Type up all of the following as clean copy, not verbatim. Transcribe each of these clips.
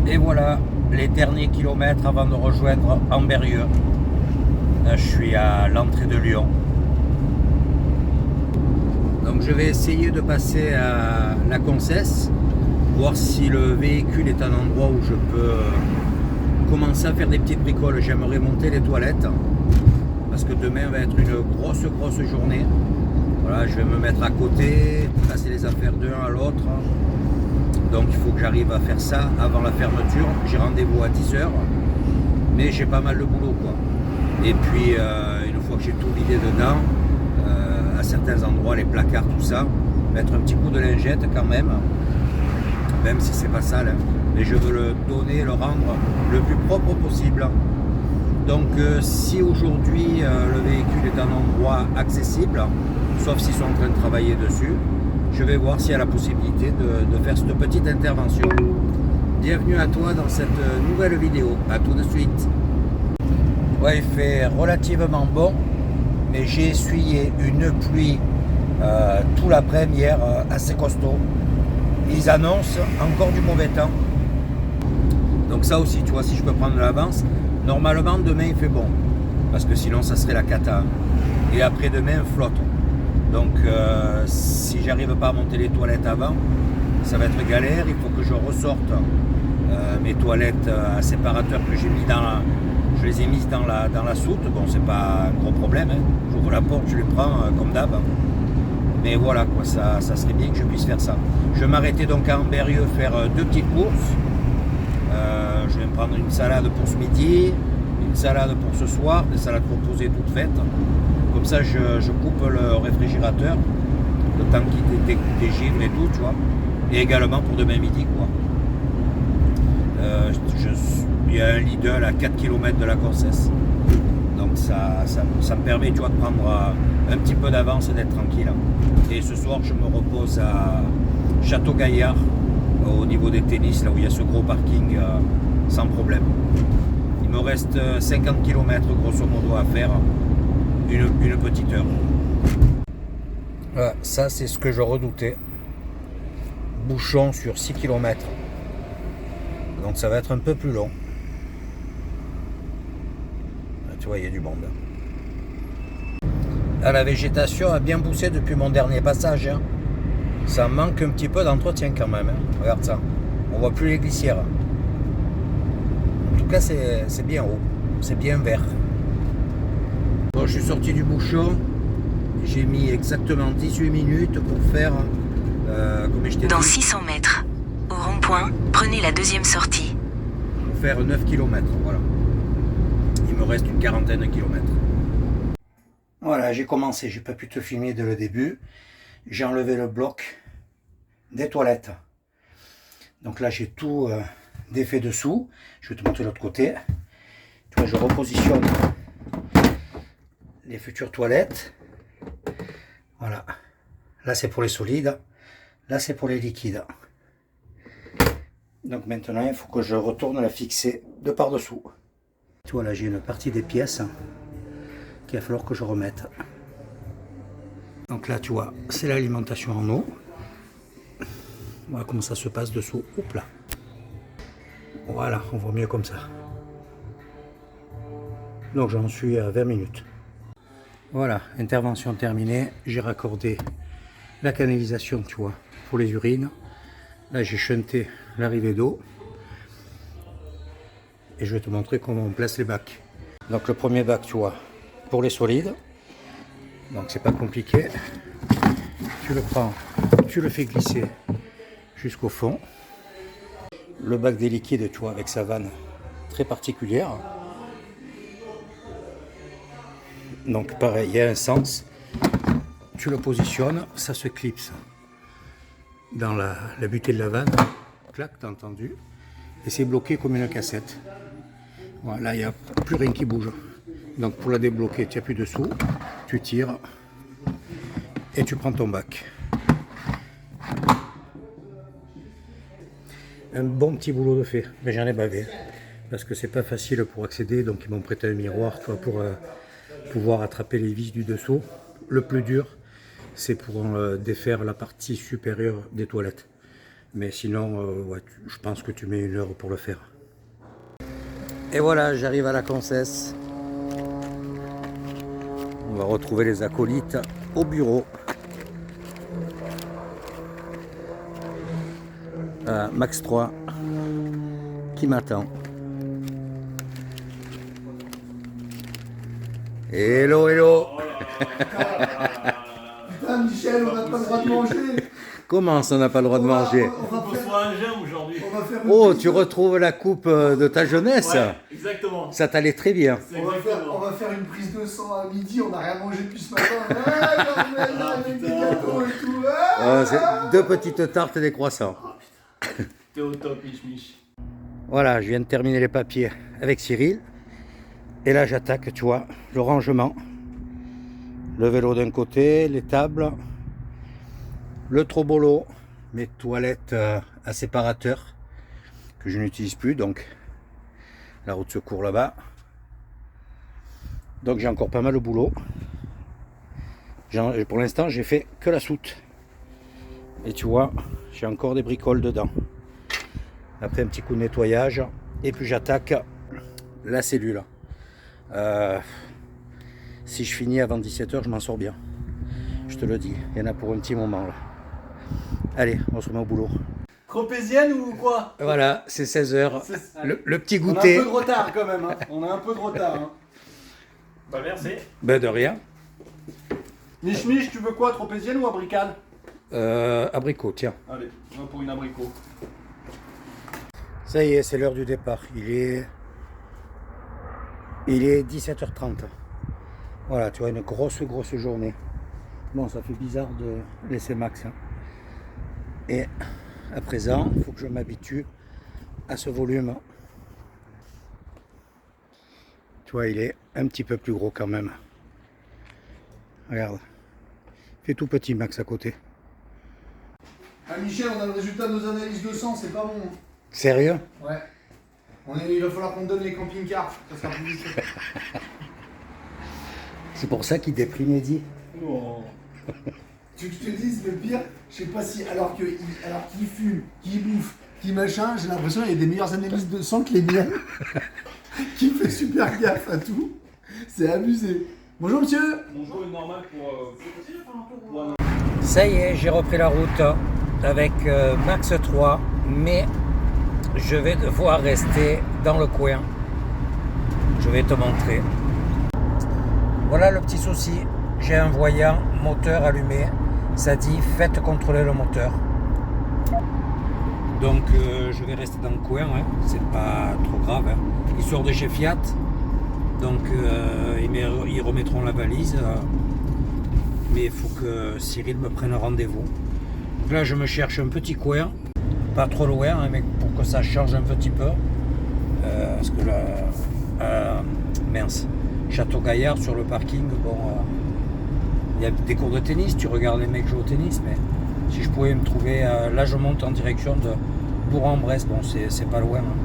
Et voilà, les derniers kilomètres avant de rejoindre Ambérieu. Là, je suis à l'entrée de Lyon. Donc je vais essayer de passer à la Concesse, voir si le véhicule est un endroit où je peux commencer à faire des petites bricoles. J'aimerais monter les toilettes, parce que demain va être une grosse journée. Voilà, je vais me mettre à côté, passer les affaires d'un à l'autre. Donc il faut que j'arrive à faire ça avant la fermeture. J'ai rendez-vous à 10h, mais j'ai pas mal de boulot quoi. Et puis une fois que j'ai tout vidé dedans, à certains endroits, les placards, tout ça, mettre un petit coup de lingette quand même si c'est pas sale, hein. Mais je veux le donner, le rendre le plus propre possible. Donc si aujourd'hui le véhicule est un endroit accessible, sauf s'ils sont en train de travailler dessus, je vais voir s'il y a la possibilité de faire cette petite intervention. Bienvenue à toi dans cette nouvelle vidéo, à tout de suite. Ouais, il fait relativement bon, mais j'ai essuyé une pluie tout l'après-midi hier, assez costaud. Ils annoncent encore du mauvais temps. Donc ça aussi, tu vois, si je peux prendre de l'avance, normalement demain il fait bon, parce que sinon ça serait la cata. Et après-demain, flotte. Donc si j'arrive pas à monter les toilettes avant, ça va être galère. Il faut que je ressorte mes toilettes à séparateur que j'ai mis je les ai mises dans la soute. Bon, c'est pas un gros problème, hein. J'ouvre la porte, je les prends comme d'hab. Mais voilà quoi, ça serait bien que je puisse faire ça. Je vais m'arrêter donc à Ambérieu faire 2 petites courses. Je vais me prendre une salade pour ce midi, une salade pour ce soir, des salades proposées toutes faites. Comme ça, je coupe le réfrigérateur, le temps qu'il dégivre et tout, tu vois. Et également pour demain midi, quoi. Il y a un Lidl à 4 km de la Concesse. Donc ça me permet, tu vois, de prendre un petit peu d'avance et d'être tranquille. Et ce soir, je me repose à Château-Gaillard, au niveau des tennis, là où il y a ce gros parking, sans problème. Il me reste 50 km grosso modo à faire, une petite heure. Voilà, ça c'est ce que je redoutais. Bouchon sur 6 km. Donc ça va être un peu plus long. Là, tu vois, il y a du monde. Là, la végétation a bien poussé depuis mon dernier passage, hein. Ça manque un petit peu d'entretien quand même, hein. Regarde ça. On voit plus les glissières. En tout cas, c'est bien haut. C'est bien vert. Bon, je suis sorti du bouchon. J'ai mis exactement 18 minutes pour faire, comme je t'ai dit, dans 600 mètres, au rond-point, prenez la deuxième sortie. Pour faire 9 km, voilà. Il me reste une quarantaine de kilomètres. Voilà, j'ai commencé, j'ai pas pu te filmer dès le début. J'ai enlevé le bloc des toilettes. Donc là, j'ai tout défait dessous. Je vais te montrer l'autre côté. Tu vois, je repositionne les futures toilettes. Voilà. Là, c'est pour les solides. Là, c'est pour les liquides. Donc maintenant, il faut que je retourne la fixer de par-dessous. Tu vois, là, j'ai une partie des pièces qu'il va falloir que je remette. Donc là, tu vois, c'est l'alimentation en eau. Voilà comment ça se passe dessous. Hop là. Voilà, on voit mieux comme ça. Donc j'en suis à 20 minutes. Voilà, intervention terminée. J'ai raccordé la canalisation, tu vois, pour les urines. Là, j'ai shunté l'arrivée d'eau. Et je vais te montrer comment on place les bacs. Donc le premier bac, tu vois, pour les solides. Donc c'est pas compliqué. Tu le prends, tu le fais glisser jusqu'au fond. Le bac des liquides, tu vois, avec sa vanne très particulière. Donc pareil, il y a un sens. Tu le positionnes, ça se clipse dans la butée de la vanne. Clac, t'as entendu. Et c'est bloqué comme une cassette. Voilà, il n'y a plus rien qui bouge. Donc pour la débloquer, tu appuies dessous, tu tires et tu prends ton bac. Un bon petit boulot de fait, mais j'en ai bavé. Parce que c'est pas facile pour accéder, donc ils m'ont prêté un miroir, tu vois, pour pouvoir attraper les vis du dessous. Le plus dur, c'est pour défaire la partie supérieure des toilettes. Mais sinon, ouais, je pense que tu mets 1 heure pour le faire. Et voilà, j'arrive à la Concesse. On va retrouver les acolytes au bureau. Max 3 qui m'attend. Hello, hello. Putain, Michel, on n'a pas le droit de manger. Comment ça, on n'a pas le droit de manger? On va faire un jeun aujourd'hui. une Oh, prise tu de- retrouves la coupe de ta jeunesse. Ouais, exactement. Ça t'allait très bien. C'est on exactement. va faire une prise de sang à midi, on n'a rien mangé depuis ce matin. Ouais, Norman, là, avec des putain. gâteaux et tout. Ouais. C'est 2 petites tartes et des croissants. T'es au top, Mich. Voilà, je viens de terminer les papiers avec Cyril. Et là, j'attaque, tu vois, le rangement. Le vélo d'un côté, les tables, le trobolo, mes toilettes à séparateur que je n'utilise plus, donc la roue de secours là-bas. Donc j'ai encore pas mal de boulot. Pour l'instant, j'ai fait que la soute. Et tu vois, j'ai encore des bricoles dedans. Après un petit coup de nettoyage, et puis j'attaque la cellule. Si je finis avant 17 h, je m'en sors bien. Je te le dis, il y en a pour un petit moment là. Allez, on se remet au boulot. Tropézienne ou quoi? Voilà, c'est 16 h. C'est- Le petit On a un goûter. peu de retard quand même. Hein. On a un peu de retard. Hein. Bah merci. Ben de rien. Mich, tu veux quoi? Tropézienne ou abricane? Abricot, tiens. Allez, on va pour une abricot. Ça y est, c'est l'heure du départ. Il est 17 h 30. Voilà, tu vois, une grosse journée. Bon, ça fait bizarre de laisser Max. Hein. Et à présent, il faut que je m'habitue à ce volume. Tu vois, il est un petit peu plus gros quand même. Regarde. Il fait tout petit, Max, à côté. Ah, Michel, on a le résultat de nos analyses de sang, c'est pas bon. Sérieux? Ouais. Il va falloir qu'on te donne les camping-cars. Ça sera plus vite. C'est pour ça qu'il déprime Eddy. Non. Tu veux que je te dise, le pire, je sais pas si, alors qu'il fume, qu'il bouffe, qu'il machin, j'ai l'impression qu'il y a des meilleures analyses de sang que les miennes. Qui fait super gaffe à tout. C'est abusé. Bonjour monsieur. Bonjour, une normale pour. Ça y est, j'ai repris la route avec Max 3, mais je vais devoir rester dans le coin. Je vais te montrer. Voilà le petit souci. J'ai un voyant moteur allumé. Ça dit faites contrôler le moteur. Donc je vais rester dans le coin, hein. C'est pas trop grave. Hein. Il sort de chez Fiat. Donc ils remettront la valise. Mais il faut que Cyril me prenne rendez-vous. Donc là je me cherche un petit coin. Pas trop loin, hein, mais pour que ça change un petit peu. Parce que là, mince, Château Gaillard sur le parking, bon, il y a des cours de tennis, tu regardes les mecs jouer au tennis, mais si je pouvais me trouver, là je monte en direction de Bourg-en-Bresse, bon c'est pas loin. Hein.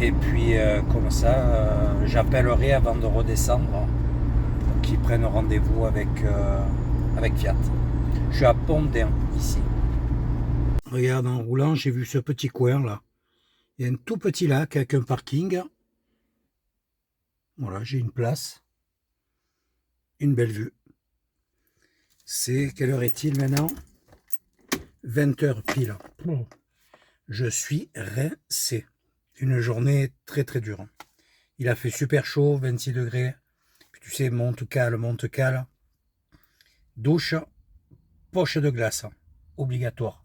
Et puis comme ça, j'appellerai avant de redescendre pour qu'ils prennent rendez-vous avec Fiat. Je suis à Pont-d'Ain ici. Regarde, en roulant, j'ai vu ce petit coin là. Il y a un tout petit lac avec un parking. Voilà, j'ai une place. Une belle vue. C'est, quelle heure est-il maintenant? 20 h pile. Je suis rincé. Une journée très dure. Il a fait super chaud, 26 degrés. Puis tu sais, monte cale. Douche, poche de glace, obligatoire.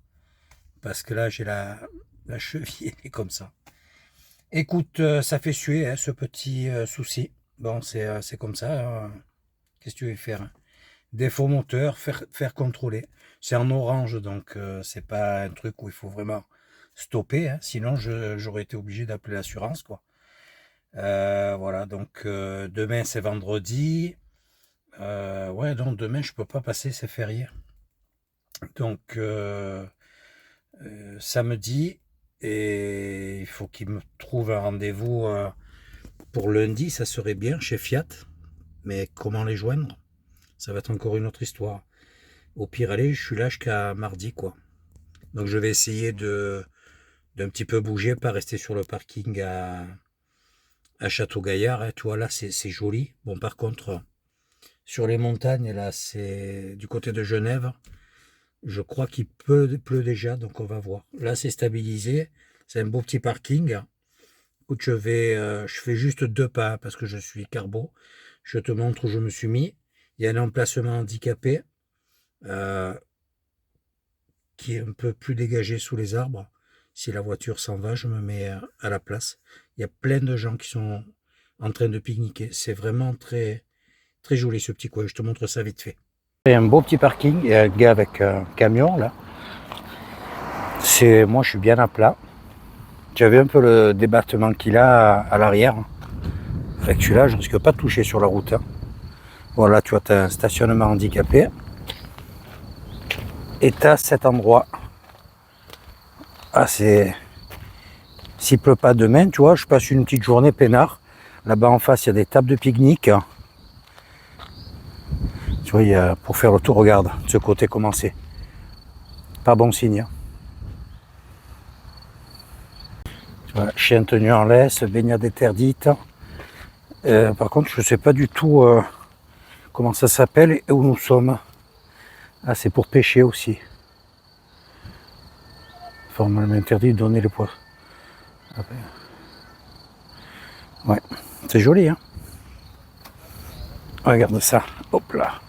Parce que là, j'ai la cheville, elle est comme ça. Écoute, ça fait suer, hein, ce petit souci. Bon, c'est comme ça. Hein. Qu'est-ce que tu veux faire? Hein? Défaut moteur, faire contrôler. C'est en orange, donc c'est pas un truc où il faut vraiment stopper. Hein. Sinon, j'aurais été obligé d'appeler l'assurance, quoi. Voilà, donc demain, c'est vendredi. Ouais, donc demain, je peux pas passer, c'est férié. Donc... samedi, et il faut qu'il me trouve un rendez-vous pour lundi, ça serait bien chez Fiat, mais comment les joindre? Ça va être encore une autre histoire. Au pire, allez, je suis là jusqu'à mardi, quoi. Donc je vais essayer d'un petit peu bouger, pas rester sur le parking à Château-Gaillard. Hein. Tu vois, là, c'est joli. Bon, par contre, sur les montagnes, là, c'est du côté de Genève. Je crois qu'il pleut déjà, donc on va voir. Là, c'est stabilisé. C'est un beau petit parking. Écoute, je fais juste 2 pas parce que je suis carbo. Je te montre où je me suis mis. Il y a un emplacement handicapé euh, qui est un peu plus dégagé sous les arbres. Si la voiture s'en va, je me mets à la place. Il y a plein de gens qui sont en train de pique-niquer. C'est vraiment très, très joli ce petit coin. Je te montre ça vite fait. Il y a un beau petit parking. Il y a un gars avec un camion là. Moi, je suis bien à plat. Tu as vu un peu le débattement qu'il a à l'arrière. Avec celui-là, je risque pas de toucher sur la route. Hein. Voilà, tu vois, tu as un stationnement handicapé. Et tu as cet endroit. Ah, s'il pleut pas demain, tu vois, je passe une petite journée peinard. Là-bas en face, il y a des tables de pique-nique. Tu vois, pour faire le tour, regarde, de ce côté comment c'est. Pas bon signe. Hein. Tu vois, chien tenu en laisse, baignade interdite. Par contre, je ne sais pas du tout comment ça s'appelle et où nous sommes. Ah, c'est pour pêcher aussi. Formellement interdit de donner les poissons. Ouais, c'est joli, hein. Regarde ça, hop là.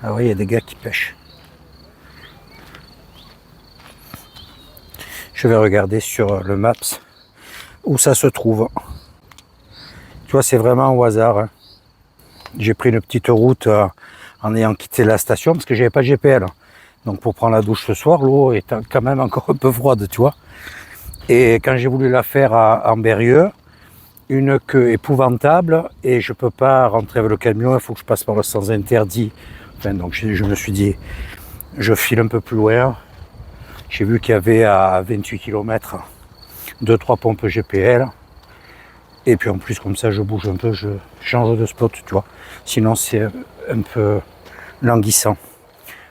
Ah oui, il y a des gars qui pêchent. Je vais regarder sur le Maps où ça se trouve. Tu vois, c'est vraiment au hasard. Hein. J'ai pris une petite route en ayant quitté la station parce que j'avais pas de GPL. Donc pour prendre la douche ce soir, l'eau est quand même encore un peu froide, tu vois. Et quand j'ai voulu la faire à Berrieux, une queue épouvantable et je peux pas rentrer avec le camion, il faut que je passe par le sens interdit. Enfin, donc je me suis dit, je file un peu plus loin. J'ai vu qu'il y avait à 28 km 2-3 pompes GPL. Et puis en plus, comme ça, je bouge un peu, je change de spot, tu vois. Sinon, c'est un peu languissant.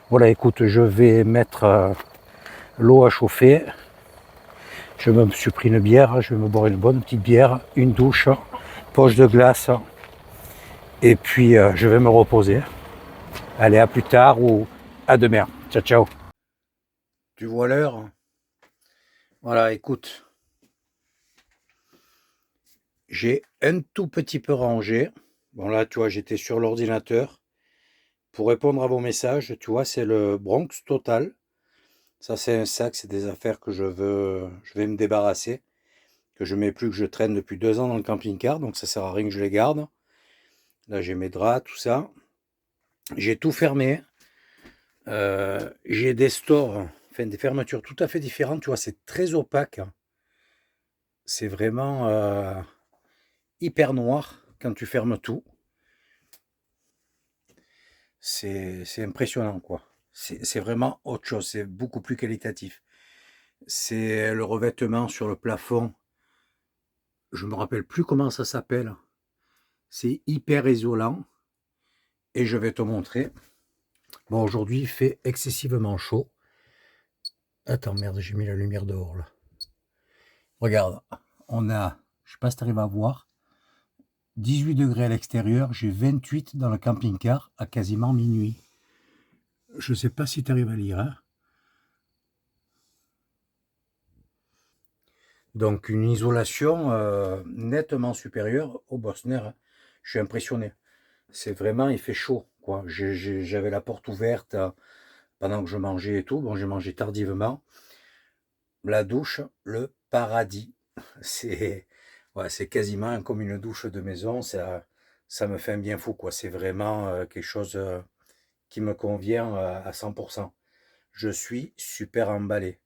Voilà, écoute, je vais mettre l'eau à chauffer. Je me suis pris une bière, je vais me boire une bonne petite bière, une douche, poche de glace. Et puis, je vais me reposer. Allez, à plus tard ou à demain. Ciao, ciao. Tu vois l'heure? Voilà, écoute. J'ai un tout petit peu rangé. Bon là, tu vois, j'étais sur l'ordinateur. Pour répondre à vos messages, tu vois, c'est le Bronx Total. Ça, c'est un sac, c'est des affaires que je vais me débarrasser. Que je mets plus, que je traîne depuis 2 ans dans le camping-car. Donc ça sert à rien que je les garde. Là, j'ai mes draps, tout ça. J'ai tout fermé. J'ai des stores, enfin des fermetures tout à fait différentes. Tu vois, c'est très opaque. C'est vraiment hyper noir quand tu fermes tout. C'est impressionnant, quoi. C'est vraiment autre chose, c'est beaucoup plus qualitatif. C'est le revêtement sur le plafond. Je me rappelle plus comment ça s'appelle. C'est hyper isolant. Et je vais te montrer. Bon, aujourd'hui, il fait excessivement chaud. Attends, merde, j'ai mis la lumière dehors, là. Regarde, on a, je sais pas si tu arrives à voir, 18 degrés à l'extérieur, j'ai 28 dans le camping-car à quasiment minuit. Je sais pas si tu arrives à lire, hein. Donc une isolation nettement supérieure au Bosner. Hein. Je suis impressionné. C'est vraiment, il fait chaud, quoi. J'avais la porte ouverte pendant que je mangeais et tout. Bon, j'ai mangé tardivement. La douche, le paradis. C'est ouais, c'est quasiment comme une douche de maison. Ça me fait un bien fou, quoi. C'est vraiment quelque chose qui me convient à 100%. Je suis super emballé.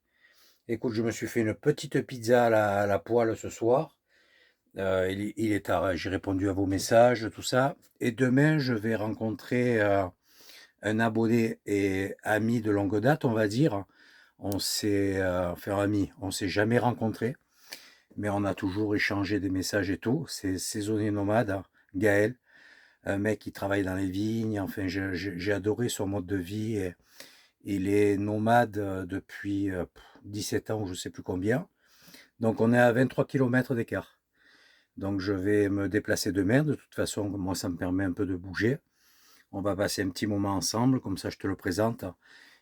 Écoute, je me suis fait une petite pizza à la poêle ce soir. Il est tard, hein. J'ai répondu à vos messages, tout ça. Et demain, je vais rencontrer un abonné et ami de longue date, on va dire. On s'est, enfin ami, on s'est jamais rencontrés, mais on a toujours échangé des messages et tout. C'est saisonnier nomade, hein, Gaël, un mec qui travaille dans les vignes. Enfin, j'ai adoré son mode de vie. Il est nomade depuis 17 ans ou je ne sais plus combien. Donc on est à 23 km d'écart. Donc je vais me déplacer demain. De toute façon, moi ça me permet un peu de bouger. On va passer un petit moment ensemble, comme ça je te le présente.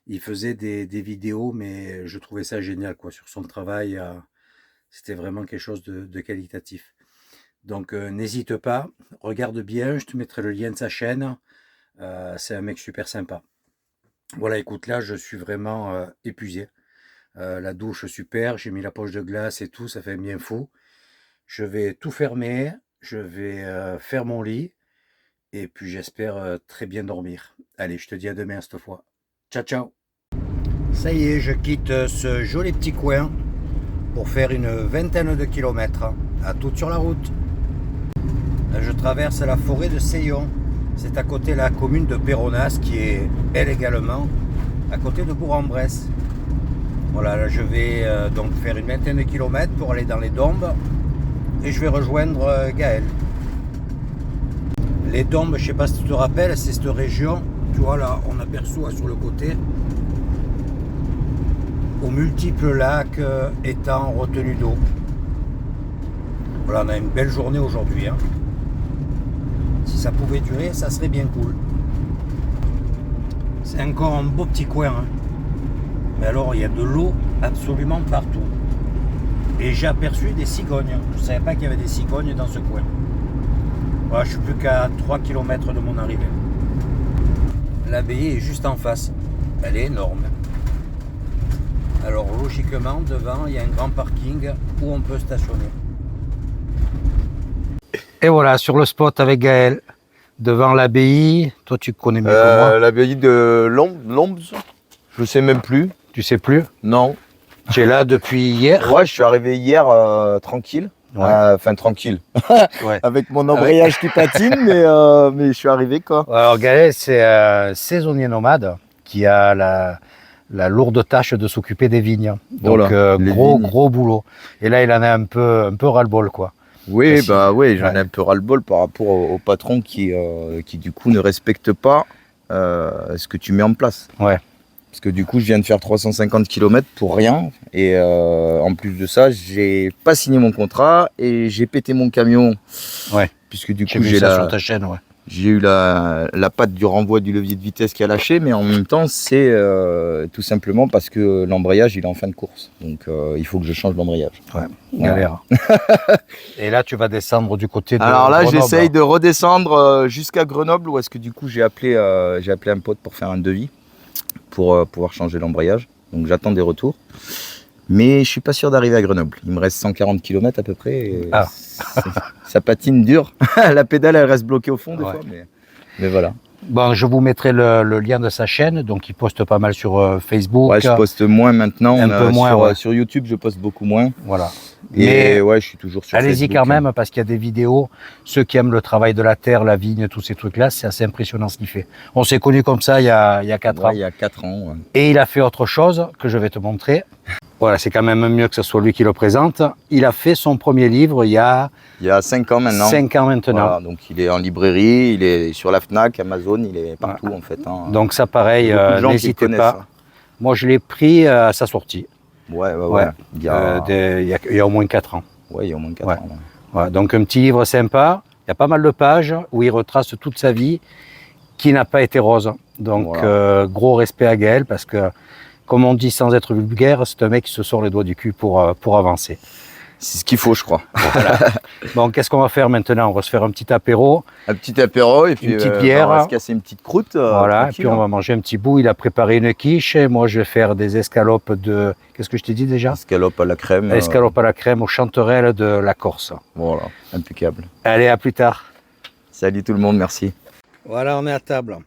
Il faisait des vidéos, mais je trouvais ça génial, quoi. Sur son travail, c'était vraiment quelque chose de qualitatif. Donc n'hésite pas, regarde bien, je te mettrai le lien de sa chaîne. C'est un mec super sympa. Voilà, écoute, là je suis vraiment épuisé. La douche super, j'ai mis la poche de glace et tout, ça fait bien fou. Je vais tout fermer, je vais faire mon lit. Et puis j'espère très bien dormir. Allez, je te dis à demain cette fois. Ciao, ciao. Ça y est, je quitte ce joli petit coin pour faire une vingtaine de kilomètres. À toute sur la route. Là, je traverse la forêt de Seillon. C'est à côté de la commune de Péronas qui est, elle également, à côté de Bourg-en-Bresse. Voilà, là je vais donc faire une vingtaine de kilomètres pour aller dans les Dombes. Et je vais rejoindre Gaël. Les Dombes, je ne sais pas si tu te rappelles, c'est cette région, tu vois là, on aperçoit sur le côté, aux multiples lacs, étangs, retenues d'eau. Voilà, on a une belle journée aujourd'hui. Hein. Si ça pouvait durer, ça serait bien cool. C'est encore un beau petit coin. Hein. Mais alors, il y a de l'eau absolument partout. Et j'ai aperçu des cigognes. Je ne savais pas qu'il y avait des cigognes dans ce coin. Voilà, je suis plus qu'à 3 km de mon arrivée. L'abbaye est juste en face. Elle est énorme. Alors logiquement, devant, il y a un grand parking où on peut stationner. Et voilà, sur le spot avec Gaël, devant l'abbaye. Toi, tu connais mieux que moi. L'abbaye de Lombes, je sais même plus. Tu sais plus? Non. Tu es là depuis hier? Ouais, je suis arrivé hier tranquille. Ouais. Enfin, tranquille. Ouais. Avec mon embrayage qui patine, mais je suis arrivé, quoi. Alors Gaël, c'est un saisonnier nomade qui a la lourde tâche de s'occuper des vignes. Donc Voilà, les vignes. gros boulot. Et là, il en a un peu ras-le-bol, quoi. Oui, Merci. oui, j'en ai Ouais. un peu ras-le-bol par rapport au patron qui du coup ne respecte pas ce que tu mets en place. Ouais. Parce que du coup, je viens de faire 350 km pour rien. Et en plus de ça, j'ai pas signé mon contrat et j'ai pété mon camion. Ouais. Puisque du J'ai coup, vu ça sur ta chaîne, ouais. j'ai eu la patte du renvoi du levier de vitesse qui a lâché, mais en même temps, c'est tout simplement parce que l'embrayage, il est en fin de course. Donc, il faut que je change l'embrayage. Ouais, galère. Et là, tu vas descendre du côté de Alors là, Grenoble. j'essaye de redescendre jusqu'à Grenoble, où est-ce que du coup, j'ai appelé un pote pour faire un devis, pour pouvoir changer l'embrayage. Donc, j'attends des retours. Mais je suis pas sûr d'arriver à Grenoble. Il me reste 140 km à peu près. Et ça patine dur. La pédale, elle reste bloquée au fond des fois. Mais voilà. Bon, je vous mettrai le lien de sa chaîne. Donc, il poste pas mal sur Facebook. Ouais, je poste moins maintenant. Un peu moins, ouais. Sur YouTube, je poste beaucoup moins. Voilà. Et Mais ouais, je suis toujours sur allez-y Facebook. quand même, parce qu'il y a des vidéos. Ceux qui aiment le travail de la terre, la vigne, tous ces trucs-là, c'est assez impressionnant ce qu'il fait. On s'est connus comme ça il y a 4 ans. Il y a 4 ans. Ouais. Et il a fait autre chose que je vais te montrer. Voilà, c'est quand même mieux que ce soit lui qui le présente. Il a fait son premier livre il y a 5 ans maintenant. 5 ans maintenant. Voilà, donc il est en librairie, il est sur la Fnac, Amazon, il est partout en fait. Hein. Donc ça pareil, Beaucoup de gens qui n'hésitez connaissent pas. ça. Moi je l'ai pris à sa sortie. Ouais. Il y a au moins 4 ans. Ouais, il y a au moins 4 Ouais. ans. Ouais. Voilà, donc un petit livre sympa. Il y a pas mal de pages où il retrace toute sa vie qui n'a pas été rose. Donc Voilà. gros respect à Gaël parce que, comme on dit sans être vulgaire, c'est un mec qui se sort les doigts du cul pour avancer. C'est ce qu'il faut, je crois. Voilà. Bon, qu'est-ce qu'on va faire maintenant? On va se faire un petit apéro. Un petit apéro et puis Une petite bière. on va se casser une petite croûte. Voilà, et tranquille, puis on va manger un petit bout. Il a préparé une quiche. Et moi, je vais faire des escalopes de... Qu'est-ce que je t'ai dit déjà? Escalope à la crème. Escalopes à la crème aux chanterelles de la Corse. Voilà, impeccable. Allez, à plus tard. Salut tout le monde, merci. Voilà, on est à table.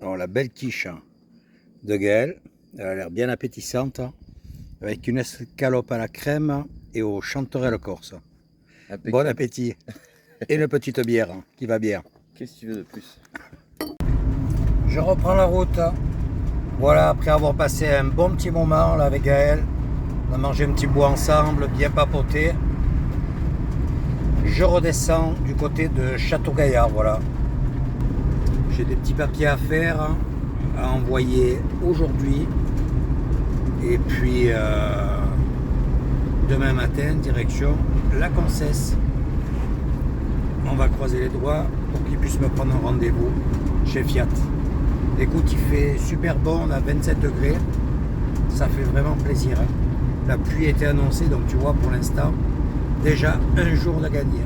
Alors, la belle quiche de Gaël. Elle a l'air bien appétissante. Avec une escalope à la crème et aux chanterelles corse. Bon appétit. Et une petite bière qui va bien. Qu'est-ce que tu veux de plus? Je reprends la route. Voilà, après avoir passé un bon petit moment là, avec Gaël. On a mangé un petit bout ensemble, bien papoté. Je redescends du côté de Château-Gaillard, voilà. J'ai des petits papiers à faire, à envoyer aujourd'hui Et puis demain matin, direction la Concesse. On va croiser les doigts pour qu'ils puissent me prendre un rendez-vous chez Fiat. Écoute, il fait super bon, on a 27 degrés. Ça fait vraiment plaisir. Hein. La pluie était annoncée, donc tu vois pour l'instant, déjà un jour de gagné.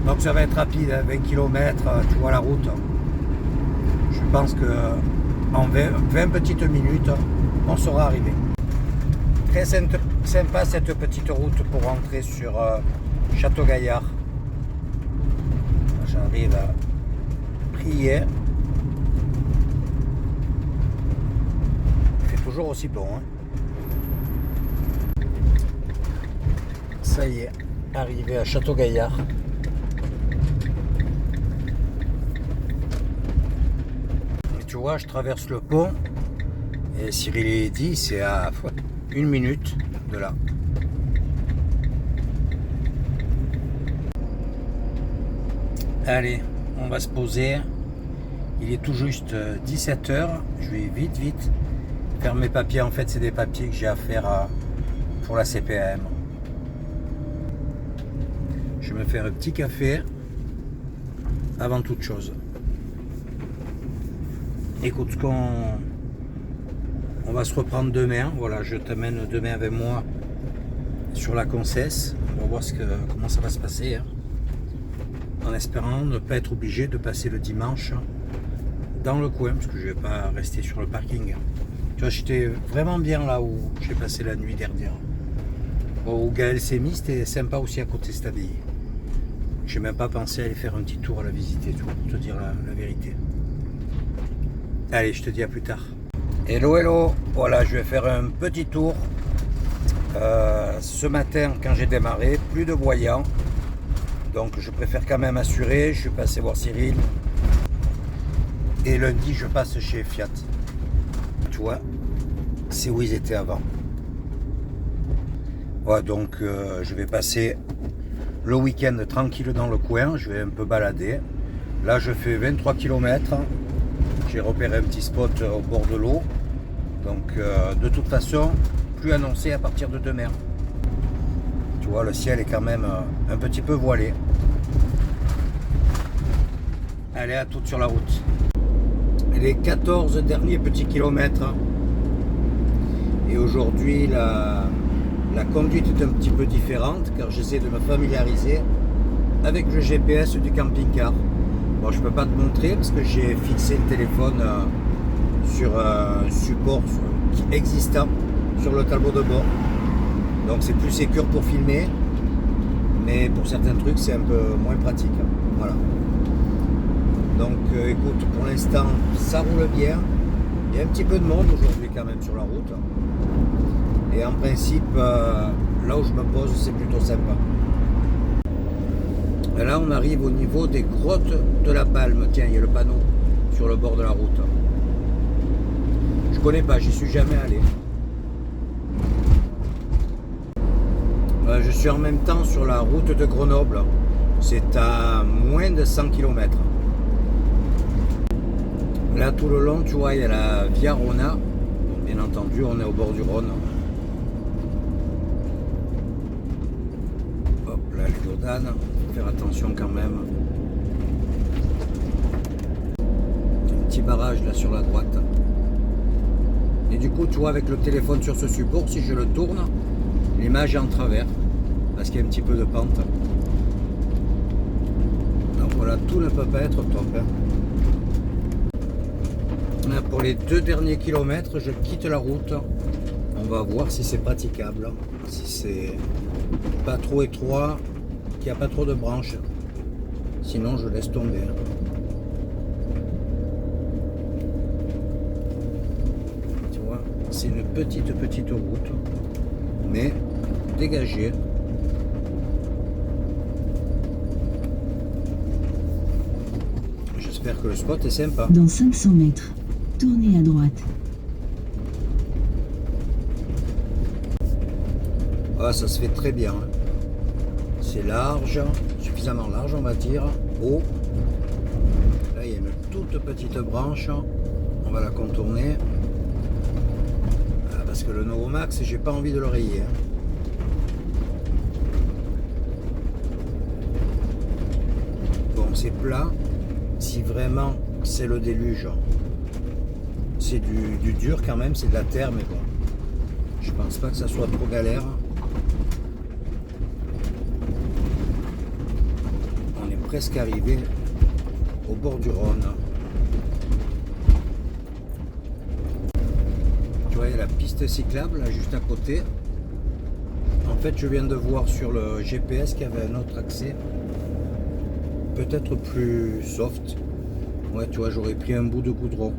Donc ça va être rapide, hein, 20 km, tu vois la route. Je pense que en 20 petites minutes, on sera arrivé. Très sympa cette petite route pour rentrer sur Château-Gaillard. J'arrive à prier. Il fait toujours aussi bon. Hein. Ça y est, arrivé à Château-Gaillard. Tu vois, je traverse le pont et Cyril et Eddy, c'est à 1 minute de là. Allez, on va se poser. Il est tout juste 17 h. Je vais vite faire mes papiers. En fait, c'est des papiers que j'ai à faire pour la CPAM. Je vais me faire un petit café avant toute chose. Écoute, on va se reprendre demain. Voilà, je t'amène demain avec moi sur la Concesse. On va voir comment ça va se passer. Hein. En espérant ne pas être obligé de passer le dimanche dans le coin, parce que je ne vais pas rester sur le parking. Tu vois, j'étais vraiment bien là où j'ai passé la nuit dernière. Bon, où Gaël s'est mis, c'était sympa aussi à côté cette abbaye. J'ai même pas pensé à aller faire un petit tour à la visiter, tu vois, pour te dire la vérité. Allez, je te dis à plus tard. Hello. Voilà, je vais faire un petit tour. Ce matin, quand j'ai démarré, plus de voyants. Donc, je préfère quand même assurer. Je suis passé voir Cyril. Et lundi, je passe chez Fiat. Tu vois, c'est où ils étaient avant. Voilà, donc, je vais passer le week-end tranquille dans le coin. Je vais un peu balader. Là, je fais 23 km. J'ai repéré un petit spot au bord de l'eau. Donc de toute façon, plus annoncé à partir de demain. Tu vois, le ciel est quand même un petit peu voilé. Allez, à toutes sur la route. Les 14 derniers petits kilomètres. Et aujourd'hui, la conduite est un petit peu différente car j'essaie de me familiariser avec le GPS du camping-car. Bon, je ne peux pas te montrer parce que j'ai fixé le téléphone sur un support existant sur le tableau de bord. Donc c'est plus sécure pour filmer, mais pour certains trucs c'est un peu moins pratique. Voilà. Donc écoute, pour l'instant ça roule bien. Il y a un petit peu de monde aujourd'hui quand même sur la route. Et en principe, là où je me pose, c'est plutôt sympa. Et là, on arrive au niveau des grottes de la Palme. Tiens, il y a le panneau sur le bord de la route. Je connais pas, j'y suis jamais allé. Je suis en même temps sur la route de Grenoble. C'est à moins de 100 km. Là, tout le long, tu vois, il y a la Via Rona. Bon, bien entendu, on est au bord du Rhône. Hop, là, les Dodanes. Faire attention quand même. Un petit barrage là sur la droite. Et du coup, tu vois, avec le téléphone sur ce support, si je le tourne, l'image est en travers. Parce qu'il y a un petit peu de pente. Donc voilà, tout ne peut pas être top. Hein. Là, pour les 2 derniers kilomètres, je quitte la route. On va voir si c'est praticable. Si c'est pas trop étroit. Il n'y a pas trop de branches, sinon je laisse tomber. Tu vois, c'est une petite route, mais dégagée. J'espère que le spot est sympa. Dans 500 mètres, tournez à droite. Ah, ça se fait très bien. C'est large, suffisamment large on va dire, haut. Là il y a une toute petite branche, on va la contourner. Parce que le Novomax, j'ai pas envie de le rayer. Hein. Bon, c'est plat. Si vraiment c'est le déluge, c'est du dur quand même, c'est de la terre, mais bon. Je pense pas que ça soit trop galère. On est presque arrivé au bord du Rhône. Tu vois, il y a la piste cyclable là, juste à côté. En fait, je viens de voir sur le GPS qu'il y avait un autre accès. Peut-être plus soft. Ouais, tu vois, j'aurais pris un bout de goudron.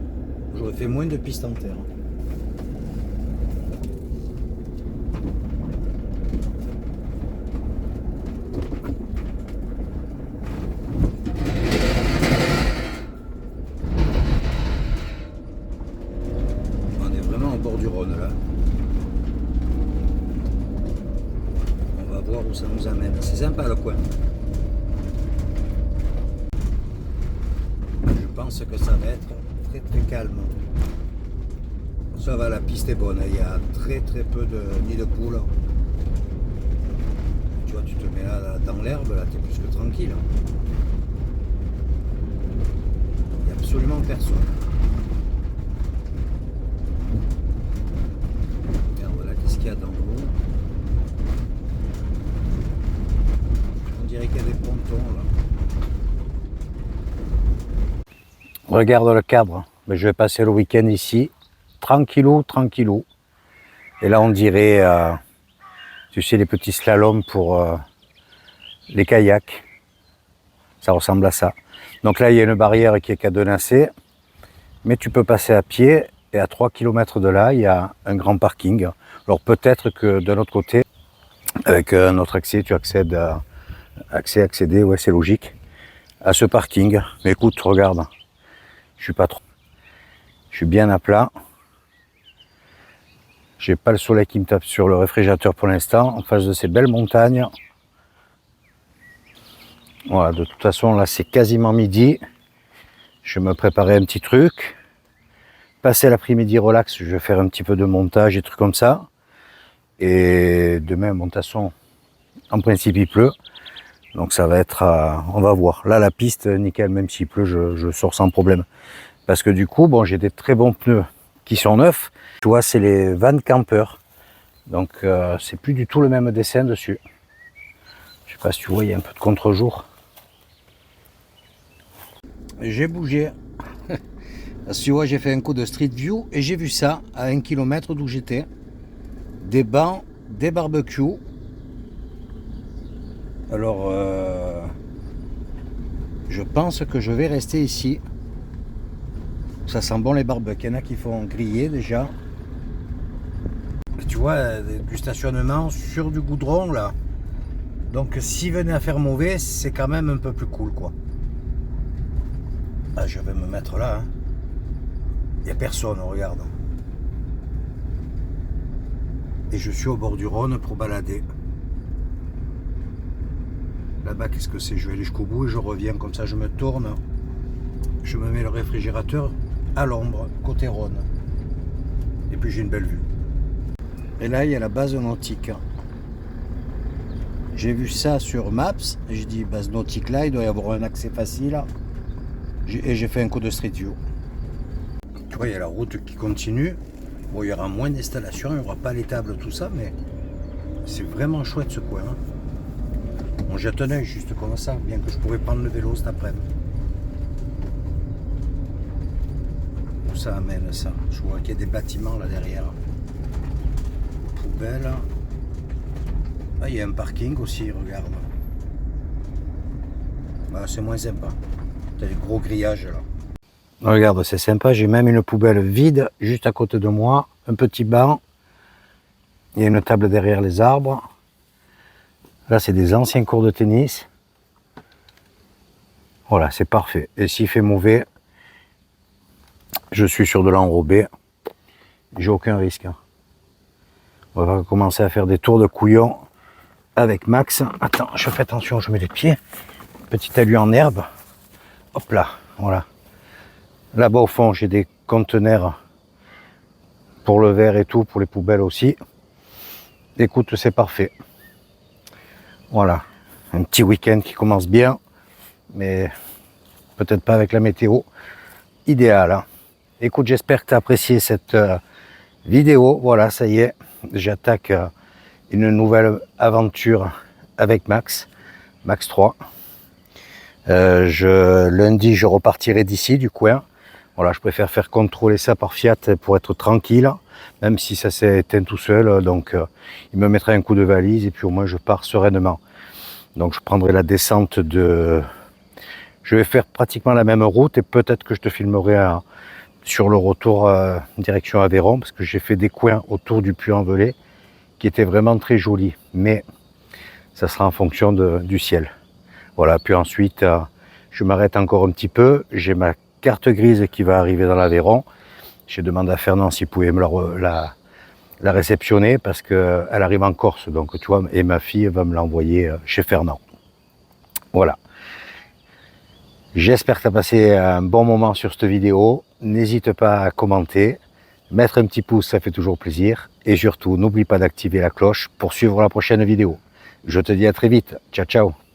J'aurais fait moins de pistes en terre. On est vraiment au bord du Rhône là. On va voir où ça nous amène. C'est sympa le coin. Je pense que ça va être très très calme. Ça va, la piste est bonne, il y a très peu de nids de poules. Tu vois, tu te mets là dans l'herbe, là tu es plus que tranquille. Il n'y a absolument personne. Regarde là, qu'est-ce qu'il y a dans l'eau? On dirait qu'il y a des pontons là. Regarde le cadre, je vais passer le week-end ici, tranquillou. Et là on dirait, tu sais, les petits slaloms pour les kayaks. Ça ressemble à ça. Donc là il y a une barrière qui est cadenassée, mais tu peux passer à pied. Et à 3 km de là, il y a un grand parking. Alors peut-être que de l'autre côté, avec un autre accès, tu accèdes à accéder, ouais c'est logique, à ce parking. Mais écoute, regarde. Je suis pas trop. Je suis bien à plat. J'ai pas le soleil qui me tape sur le réfrigérateur pour l'instant, en face de ces belles montagnes. Voilà, de toute façon là c'est quasiment midi. Je vais me préparer un petit truc. Passer l'après-midi relax, je vais faire un petit peu de montage et trucs comme ça. Et demain, bon, de toute façon, en principe il pleut. Donc ça va être, on va voir. Là la piste, nickel, même s'il pleut, je sors sans problème. Parce que du coup, bon, j'ai des très bons pneus qui sont neufs. Tu vois, c'est les Van Camper. Donc c'est plus du tout le même dessin dessus. Je sais pas si tu vois, il y a un peu de contre-jour. J'ai bougé. Parce que tu vois, j'ai fait un coup de Street View et j'ai vu ça à 1 km d'où j'étais. Des bancs, des barbecues. Alors, je pense que je vais rester ici. Ça sent bon les barbecues. Il y en a qui font griller déjà. Tu vois, du stationnement sur du goudron là. Donc, s'il venait à faire mauvais, c'est quand même un peu plus cool quoi. Ah, je vais me mettre là. Hein. Il n'y a personne, regarde. Et je suis au bord du Rhône pour balader. Là-bas, qu'est-ce que c'est? Je vais aller jusqu'au bout et je reviens. Comme ça, je me tourne. Je me mets le réfrigérateur à l'ombre, côté Rhône. Et puis, j'ai une belle vue. Et là, il y a la base nautique. J'ai vu ça sur Maps. Et j'ai dit, base nautique là, il doit y avoir un accès facile. Et j'ai fait un coup de Street View. Tu vois, il y a la route qui continue. Bon, il y aura moins d'installations, il n'y aura pas les tables, tout ça, mais c'est vraiment chouette ce coin. Hein. On jette un œil juste comme ça, bien que je pourrais prendre le vélo cet après-midi. Où ça amène ça? Je vois qu'il y a des bâtiments là derrière. Poubelle. Ah, il y a un parking aussi, regarde. Ah, c'est moins sympa. Tu as des gros grillages là. Regarde, c'est sympa, j'ai même une poubelle vide juste à côté de moi, un petit banc. Il y a une table derrière les arbres. Là, c'est des anciens cours de tennis. Voilà, c'est parfait. Et s'il fait mauvais, je suis sur de l'enrobé. J'ai aucun risque. On va commencer à faire des tours de couillon avec Max. Attends, je fais attention, je mets les pieds. Petit talus en herbe. Hop là, voilà. Là-bas au fond, j'ai des conteneurs pour le verre et tout, pour les poubelles aussi. Écoute, c'est parfait. Voilà, un petit week-end qui commence bien, mais peut-être pas avec la météo idéale. Hein. Écoute, j'espère que tu as apprécié cette vidéo. Voilà, ça y est, j'attaque une nouvelle aventure avec Max 3. Lundi, je repartirai d'ici, du coin. Voilà, je préfère faire contrôler ça par Fiat pour être tranquille, même si ça s'est éteint tout seul. Donc, il me mettra un coup de valise et puis au moins je pars sereinement. Donc, je prendrai la descente de... Je vais faire pratiquement la même route et peut-être que je te filmerai sur le retour direction Aveyron, parce que j'ai fait des coins autour du Puy-en-Velay qui étaient vraiment très jolis. Mais ça sera en fonction du ciel. Voilà, puis ensuite, je m'arrête encore un petit peu. J'ai ma carte grise qui va arriver dans l'Aveyron. J'ai demandé à Fernand s'il pouvait me la réceptionner parce qu'elle arrive en Corse. Donc, tu vois, et ma fille va me l'envoyer chez Fernand. Voilà. J'espère que tu as passé un bon moment sur cette vidéo. N'hésite pas à commenter, mettre un petit pouce, ça fait toujours plaisir. Et surtout, n'oublie pas d'activer la cloche pour suivre la prochaine vidéo. Je te dis à très vite. Ciao, ciao.